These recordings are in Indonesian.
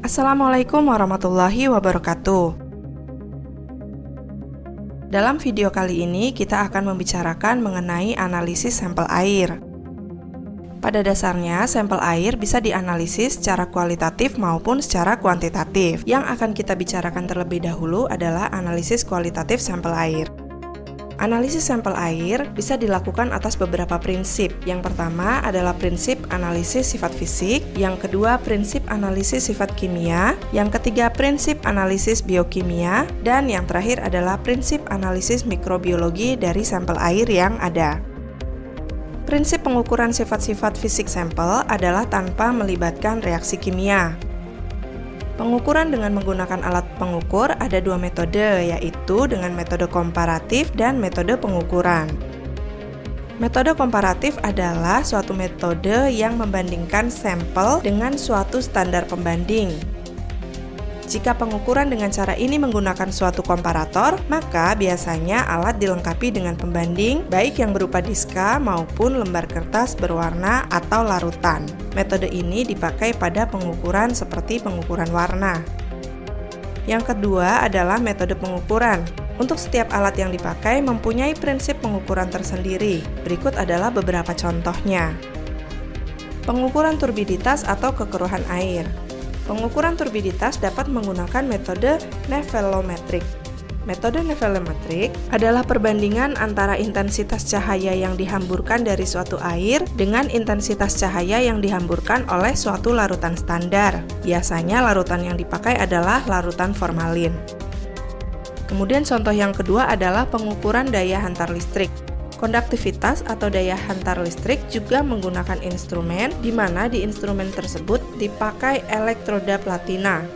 Assalamualaikum warahmatullahi wabarakatuh. Dalam video kali ini kita akan membicarakan mengenai analisis sampel air. Pada dasarnya, sampel air bisa dianalisis secara kualitatif maupun secara kuantitatif. Yang akan kita bicarakan terlebih dahulu adalah analisis kualitatif sampel air. Analisis sampel air bisa dilakukan atas beberapa prinsip. Yang pertama adalah prinsip analisis sifat fisik, yang kedua prinsip analisis sifat kimia, yang ketiga prinsip analisis biokimia, dan yang terakhir adalah prinsip analisis mikrobiologi dari sampel air yang ada. Prinsip pengukuran sifat-sifat fisik sampel adalah tanpa melibatkan reaksi kimia. Pengukuran dengan menggunakan alat pengukur ada dua metode, yaitu dengan metode komparatif dan metode pengukuran. Metode komparatif adalah suatu metode yang membandingkan sampel dengan suatu standar pembanding. Jika pengukuran dengan cara ini menggunakan suatu komparator, maka biasanya alat dilengkapi dengan pembanding, baik yang berupa diska maupun lembar kertas berwarna atau larutan. Metode ini dipakai pada pengukuran seperti pengukuran warna. Yang kedua adalah metode pengukuran. Untuk setiap alat yang dipakai mempunyai prinsip pengukuran tersendiri. Berikut adalah beberapa contohnya. Pengukuran turbiditas atau kekeruhan air. Pengukuran turbiditas dapat menggunakan metode nevelometrik. Metode nevelometrik adalah perbandingan antara intensitas cahaya yang dihamburkan dari suatu air dengan intensitas cahaya yang dihamburkan oleh suatu larutan standar. Biasanya larutan yang dipakai adalah larutan formalin. Kemudian contoh yang kedua adalah pengukuran daya hantar listrik. Konduktivitas atau daya hantar listrik juga menggunakan instrumen, di mana di instrumen tersebut dipakai elektroda platina.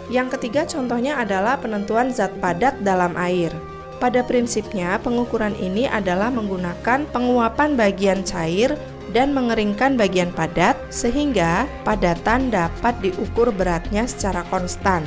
Yang ketiga contohnya adalah penentuan zat padat dalam air. Pada prinsipnya, pengukuran ini adalah menggunakan penguapan bagian cair dan mengeringkan bagian padat, sehingga padatan dapat diukur beratnya secara konstan.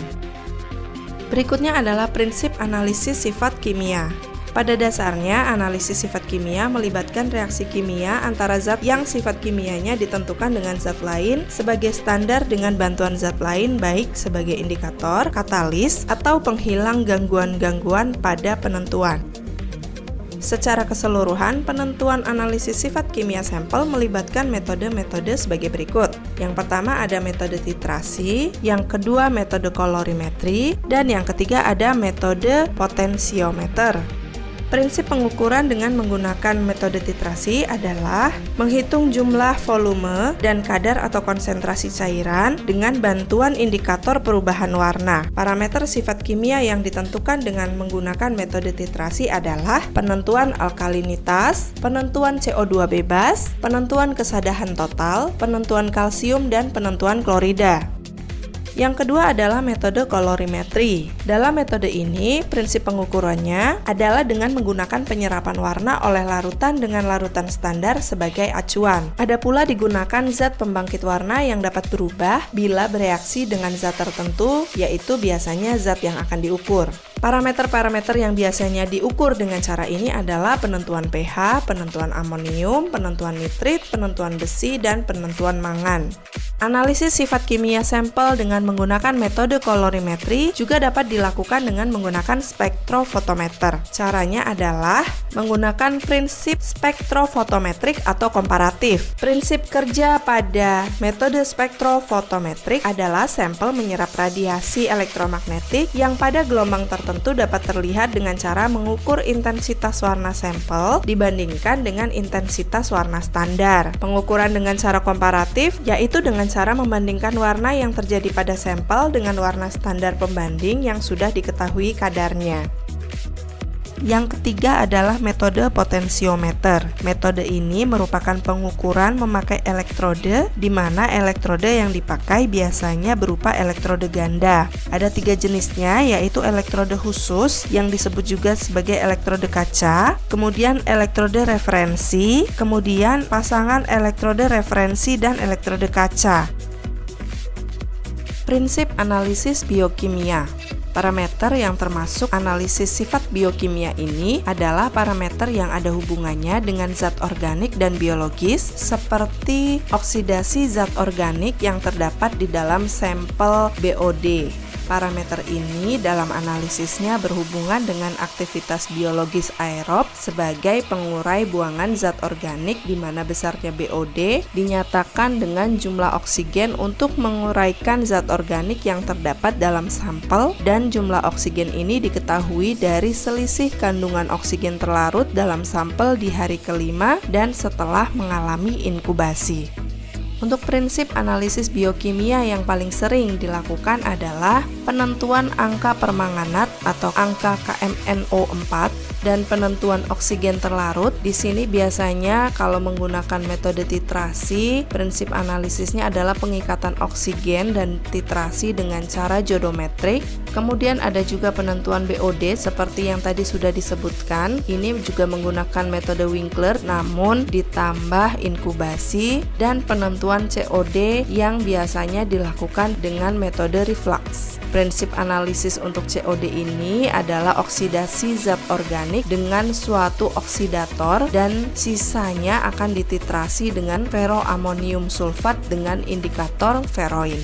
Berikutnya adalah prinsip analisis sifat kimia. Pada dasarnya, analisis sifat kimia melibatkan reaksi kimia antara zat yang sifat kimianya ditentukan dengan zat lain sebagai standar dengan bantuan zat lain baik sebagai indikator, katalis, atau penghilang gangguan-gangguan pada penentuan. Secara keseluruhan, penentuan analisis sifat kimia sampel melibatkan metode-metode sebagai berikut. Yang pertama ada metode titrasi, yang kedua metode kolorimetri, dan yang ketiga ada metode potensiometer. Prinsip pengukuran dengan menggunakan metode titrasi adalah menghitung jumlah volume dan kadar atau konsentrasi cairan dengan bantuan indikator perubahan warna. Parameter sifat kimia yang ditentukan dengan menggunakan metode titrasi adalah penentuan alkalinitas, penentuan CO2 bebas, penentuan kesadahan total, penentuan kalsium, dan penentuan klorida. Yang kedua adalah metode kolorimetri. Dalam metode ini, prinsip pengukurannya adalah dengan menggunakan penyerapan warna oleh larutan dengan larutan standar sebagai acuan. Ada pula digunakan zat pembangkit warna yang dapat berubah bila bereaksi dengan zat tertentu, yaitu biasanya zat yang akan diukur. Parameter-parameter yang biasanya diukur dengan cara ini adalah penentuan pH, penentuan amonium, penentuan nitrit, penentuan besi, dan penentuan mangan. Analisis sifat kimia sampel dengan menggunakan metode kolorimetri juga dapat dilakukan dengan menggunakan spektrofotometer. Caranya adalah menggunakan prinsip spektrofotometrik atau komparatif. Prinsip kerja pada metode spektrofotometrik adalah sampel menyerap radiasi elektromagnetik yang pada gelombang tertentu dapat terlihat dengan cara mengukur intensitas warna sampel dibandingkan dengan intensitas warna standar. Pengukuran dengan cara komparatif yaitu dengan cara membandingkan warna yang terjadi pada sampel dengan warna standar pembanding yang sudah diketahui kadarnya. Yang ketiga adalah metode potensiometer. Metode ini merupakan pengukuran memakai elektrode, di mana elektrode yang dipakai biasanya berupa elektrode ganda. Ada 3 jenisnya, yaitu elektrode khusus yang disebut juga sebagai elektrode kaca, kemudian elektrode referensi, kemudian pasangan elektrode referensi dan elektrode kaca. Prinsip analisis biokimia. Parameter yang termasuk analisis sifat biokimia ini adalah parameter yang ada hubungannya dengan zat organik dan biologis seperti oksidasi zat organik yang terdapat di dalam sampel BOD. Parameter ini dalam analisisnya berhubungan dengan aktivitas biologis aerob sebagai pengurai buangan zat organik di mana besarnya BOD dinyatakan dengan jumlah oksigen untuk menguraikan zat organik yang terdapat dalam sampel, dan jumlah oksigen ini diketahui dari selisih kandungan oksigen terlarut dalam sampel di hari kelima dan setelah mengalami inkubasi. Untuk prinsip analisis biokimia yang paling sering dilakukan adalah penentuan angka permanganat atau angka KMNO4 dan penentuan oksigen terlarut. Di sini biasanya kalau menggunakan metode titrasi, prinsip analisisnya adalah pengikatan oksigen dan titrasi dengan cara jodometrik. Kemudian ada juga penentuan BOD seperti yang tadi sudah disebutkan. Ini juga menggunakan metode Winkler namun ditambah inkubasi, dan penentuan COD yang biasanya dilakukan dengan metode reflux. Prinsip analisis untuk COD ini adalah oksidasi zat organik dengan suatu oksidator dan sisanya akan dititrasi dengan ferroamonium sulfat dengan indikator ferroin.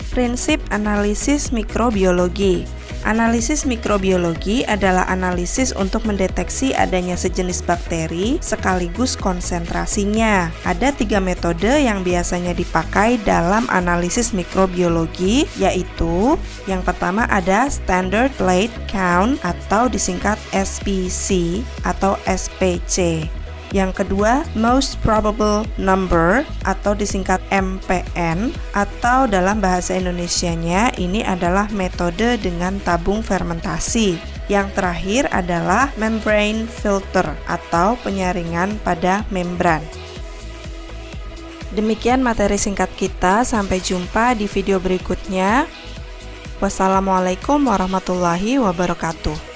Prinsip analisis mikrobiologi. Analisis mikrobiologi adalah analisis untuk mendeteksi adanya sejenis bakteri sekaligus konsentrasinya. Ada 3 metode yang biasanya dipakai dalam analisis mikrobiologi, yaitu yang pertama ada Standard Plate Count atau disingkat SPC atau SPC. Yang kedua, Most Probable Number atau disingkat MPN, atau dalam bahasa Indonesianya ini adalah metode dengan tabung fermentasi. Yang terakhir adalah Membrane Filter atau penyaringan pada membran. Demikian materi singkat kita, sampai jumpa di video berikutnya. Wassalamualaikum warahmatullahi wabarakatuh.